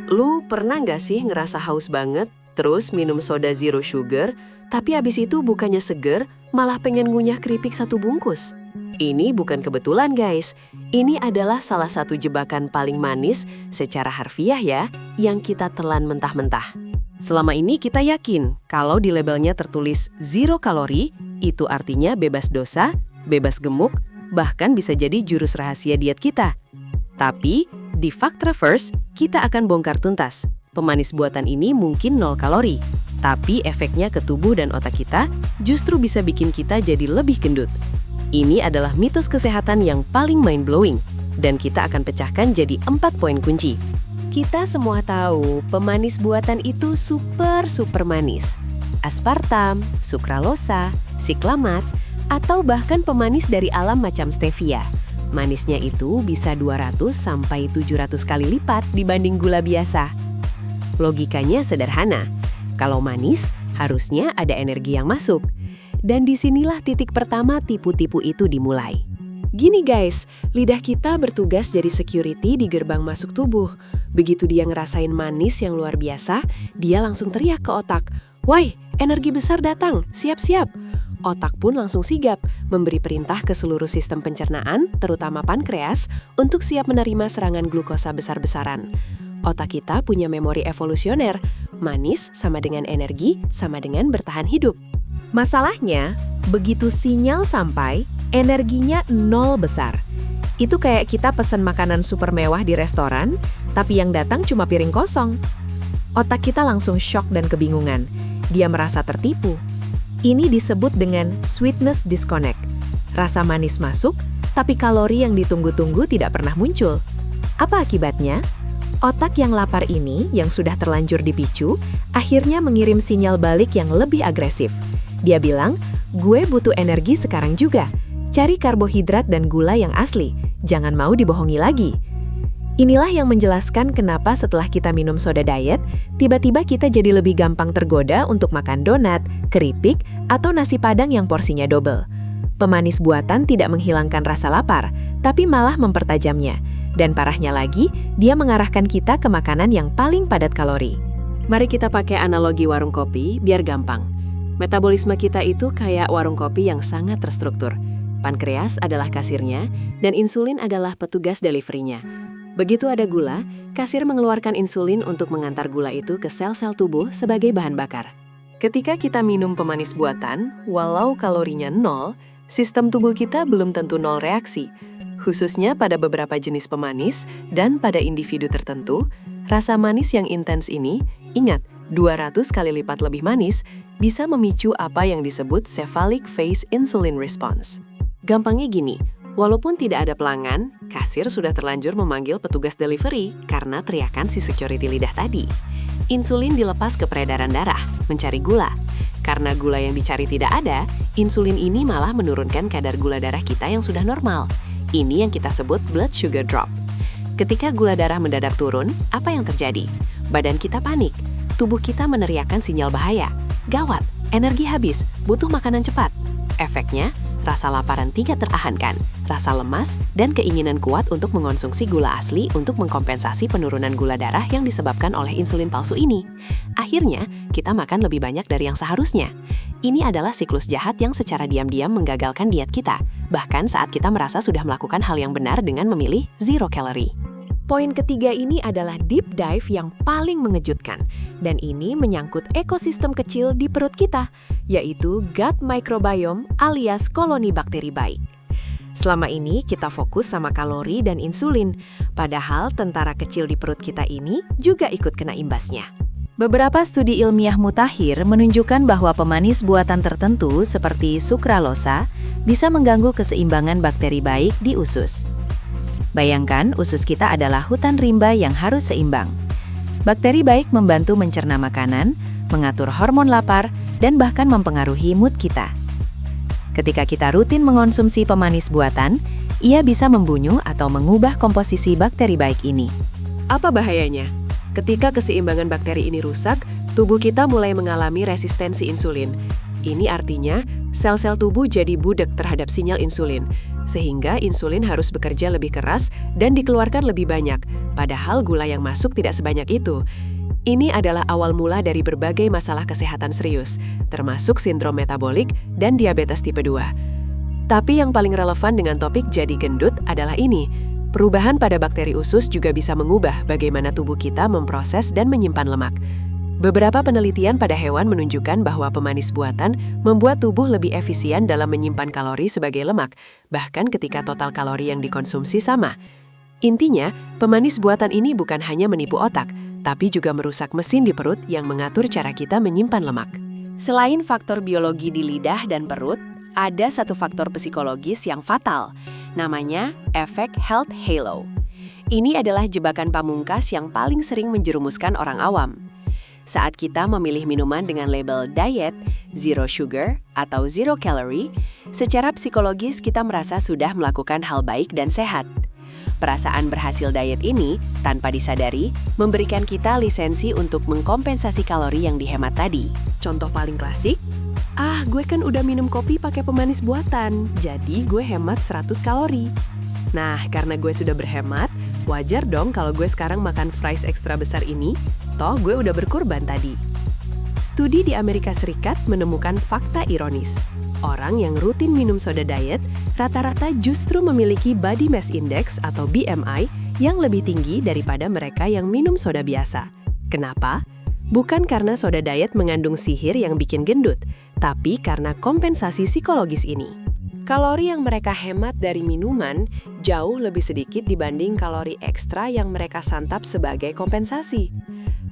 Lu pernah nggak sih ngerasa haus banget, terus minum soda zero sugar, tapi abis itu bukannya seger, malah pengen ngunyah keripik satu bungkus? Ini bukan kebetulan guys, ini adalah salah satu jebakan paling manis secara harfiah ya, yang kita telan mentah-mentah. Selama ini kita yakin kalau di labelnya tertulis zero kalori, itu artinya bebas dosa, bebas gemuk, bahkan bisa jadi jurus rahasia diet kita. Tapi, di Fakta First, kita akan bongkar tuntas. Pemanis buatan ini mungkin 0 kalori, tapi efeknya ke tubuh dan otak kita justru bisa bikin kita jadi lebih gendut. Ini adalah mitos kesehatan yang paling mind-blowing, dan kita akan pecahkan jadi 4 poin kunci. Kita semua tahu pemanis buatan itu super manis. Aspartam, sukralosa, siklamat, atau bahkan pemanis dari alam macam stevia. Manisnya itu bisa 200-700 kali lipat dibanding gula biasa. Logikanya sederhana. Kalau manis, harusnya ada energi yang masuk. Dan disinilah titik pertama tipu-tipu itu dimulai. Gini guys, lidah kita bertugas jadi security di gerbang masuk tubuh. Begitu dia ngerasain manis yang luar biasa, dia langsung teriak ke otak, "Woi, energi besar datang, siap-siap!" Otak pun langsung sigap, memberi perintah ke seluruh sistem pencernaan, terutama pankreas, untuk siap menerima serangan glukosa besar-besaran. Otak kita punya memori evolusioner, manis sama dengan energi, sama dengan bertahan hidup. Masalahnya, begitu sinyal sampai, energinya 0 besar. Itu kayak kita pesan makanan super mewah di restoran, tapi yang datang cuma piring kosong. Otak kita langsung shock dan kebingungan. Dia merasa tertipu. Ini disebut dengan sweetness disconnect. Rasa manis masuk, tapi kalori yang ditunggu-tunggu tidak pernah muncul. Apa akibatnya? Otak yang lapar ini, yang sudah terlanjur dipicu, akhirnya mengirim sinyal balik yang lebih agresif. Dia bilang, "Gue butuh energi sekarang juga. Cari karbohidrat dan gula yang asli. Jangan mau dibohongi lagi." Inilah yang menjelaskan kenapa setelah kita minum soda diet, tiba-tiba kita jadi lebih gampang tergoda untuk makan donat, keripik, atau nasi padang yang porsinya double. Pemanis buatan tidak menghilangkan rasa lapar, tapi malah mempertajamnya. Dan parahnya lagi, dia mengarahkan kita ke makanan yang paling padat kalori. Mari kita pakai analogi warung kopi biar gampang. Metabolisme kita itu kayak warung kopi yang sangat terstruktur. Pankreas adalah kasirnya, dan insulin adalah petugas deliverynya. Begitu ada gula, kasir mengeluarkan insulin untuk mengantar gula itu ke sel-sel tubuh sebagai bahan bakar. Ketika kita minum pemanis buatan, walau kalorinya 0, sistem tubuh kita belum tentu 0 reaksi. Khususnya pada beberapa jenis pemanis dan pada individu tertentu, rasa manis yang intens ini, ingat, 200 kali lipat lebih manis, bisa memicu apa yang disebut cephalic phase insulin response. Gampangnya gini, walaupun tidak ada pelanggan, kasir sudah terlanjur memanggil petugas delivery karena teriakan si security lidah tadi. Insulin dilepas ke peredaran darah, mencari gula. Karena gula yang dicari tidak ada, insulin ini malah menurunkan kadar gula darah kita yang sudah normal. Ini yang kita sebut blood sugar drop. Ketika gula darah mendadak turun, apa yang terjadi? Badan kita panik. Tubuh kita meneriakkan sinyal bahaya. Gawat, energi habis, butuh makanan cepat. Efeknya, rasa laparan tidak terahankan, rasa lemas, dan keinginan kuat untuk mengonsumsi gula asli untuk mengkompensasi penurunan gula darah yang disebabkan oleh insulin palsu ini. Akhirnya, kita makan lebih banyak dari yang seharusnya. Ini adalah siklus jahat yang secara diam-diam menggagalkan diet kita, bahkan saat kita merasa sudah melakukan hal yang benar dengan memilih zero calorie. Poin ketiga ini adalah deep dive yang paling mengejutkan, dan ini menyangkut ekosistem kecil di perut kita, yaitu gut microbiome alias koloni bakteri baik. Selama ini kita fokus sama kalori dan insulin, padahal tentara kecil di perut kita ini juga ikut kena imbasnya. Beberapa studi ilmiah mutakhir menunjukkan bahwa pemanis buatan tertentu seperti sukralosa bisa mengganggu keseimbangan bakteri baik di usus. Bayangkan usus kita adalah hutan rimba yang harus seimbang. Bakteri baik membantu mencerna makanan, mengatur hormon lapar, dan bahkan mempengaruhi mood kita. Ketika kita rutin mengonsumsi pemanis buatan, ia bisa membunuh atau mengubah komposisi bakteri baik ini. Apa bahayanya? Ketika keseimbangan bakteri ini rusak, tubuh kita mulai mengalami resistensi insulin. Ini artinya, sel-sel tubuh jadi budak terhadap sinyal insulin. sehingga insulin harus bekerja lebih keras dan dikeluarkan lebih banyak, padahal gula yang masuk tidak sebanyak itu. Ini adalah awal mula dari berbagai masalah kesehatan serius, termasuk sindrom metabolik dan diabetes tipe 2. Tapi yang paling relevan dengan topik jadi gendut adalah ini. Perubahan pada bakteri usus juga bisa mengubah bagaimana tubuh kita memproses dan menyimpan lemak. Beberapa penelitian pada hewan menunjukkan bahwa pemanis buatan membuat tubuh lebih efisien dalam menyimpan kalori sebagai lemak, bahkan ketika total kalori yang dikonsumsi sama. Intinya, pemanis buatan ini bukan hanya menipu otak, tapi juga merusak mesin di perut yang mengatur cara kita menyimpan lemak. Selain faktor biologi di lidah dan perut, ada satu faktor psikologis yang fatal, namanya efek health halo. Ini adalah jebakan pamungkas yang paling sering menjerumuskan orang awam. Saat kita memilih minuman dengan label diet, zero sugar, atau zero calorie, secara psikologis kita merasa sudah melakukan hal baik dan sehat. Perasaan berhasil diet ini, tanpa disadari, memberikan kita lisensi untuk mengkompensasi kalori yang dihemat tadi. Contoh paling klasik, gue kan udah minum kopi pakai pemanis buatan, jadi gue hemat 100 kalori. Nah, karena gue sudah berhemat, wajar dong kalau gue sekarang makan fries ekstra besar ini, toh gue udah berkurban tadi. Studi di Amerika Serikat menemukan fakta ironis. Orang yang rutin minum soda diet rata-rata justru memiliki body mass index atau BMI yang lebih tinggi daripada mereka yang minum soda biasa. Kenapa? Bukan karena soda diet mengandung sihir yang bikin gendut, tapi karena kompensasi psikologis ini. Kalori yang mereka hemat dari minuman jauh lebih sedikit dibanding kalori ekstra yang mereka santap sebagai kompensasi.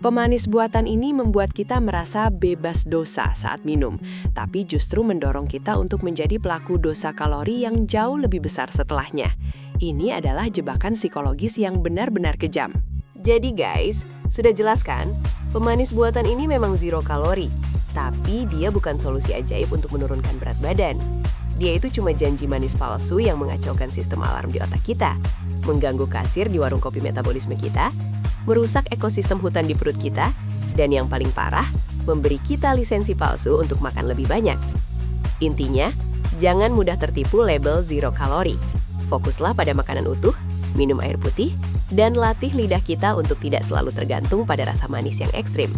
Pemanis buatan ini membuat kita merasa bebas dosa saat minum, tapi justru mendorong kita untuk menjadi pelaku dosa kalori yang jauh lebih besar setelahnya. Ini adalah jebakan psikologis yang benar-benar kejam. Jadi guys, sudah jelas kan? Pemanis buatan ini memang zero kalori, tapi dia bukan solusi ajaib untuk menurunkan berat badan. Dia itu cuma janji manis palsu yang mengacaukan sistem alarm di otak kita, mengganggu kasir di warung kopi metabolisme kita, merusak ekosistem hutan di perut kita, dan yang paling parah, memberi kita lisensi palsu untuk makan lebih banyak. Intinya, jangan mudah tertipu label zero kalori. Fokuslah pada makanan utuh, minum air putih, dan latih lidah kita untuk tidak selalu tergantung pada rasa manis yang ekstrim.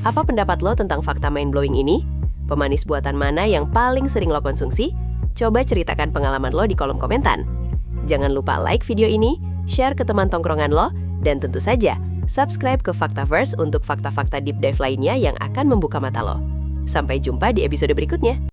Apa pendapat lo tentang fakta mind-blowing ini? Pemanis buatan mana yang paling sering lo konsumsi? Coba ceritakan pengalaman lo di kolom komentar. Jangan lupa like video ini, share ke teman tongkrongan lo, dan tentu saja, subscribe ke Faktaverse untuk fakta-fakta deep dive lainnya yang akan membuka mata lo. Sampai jumpa di episode berikutnya.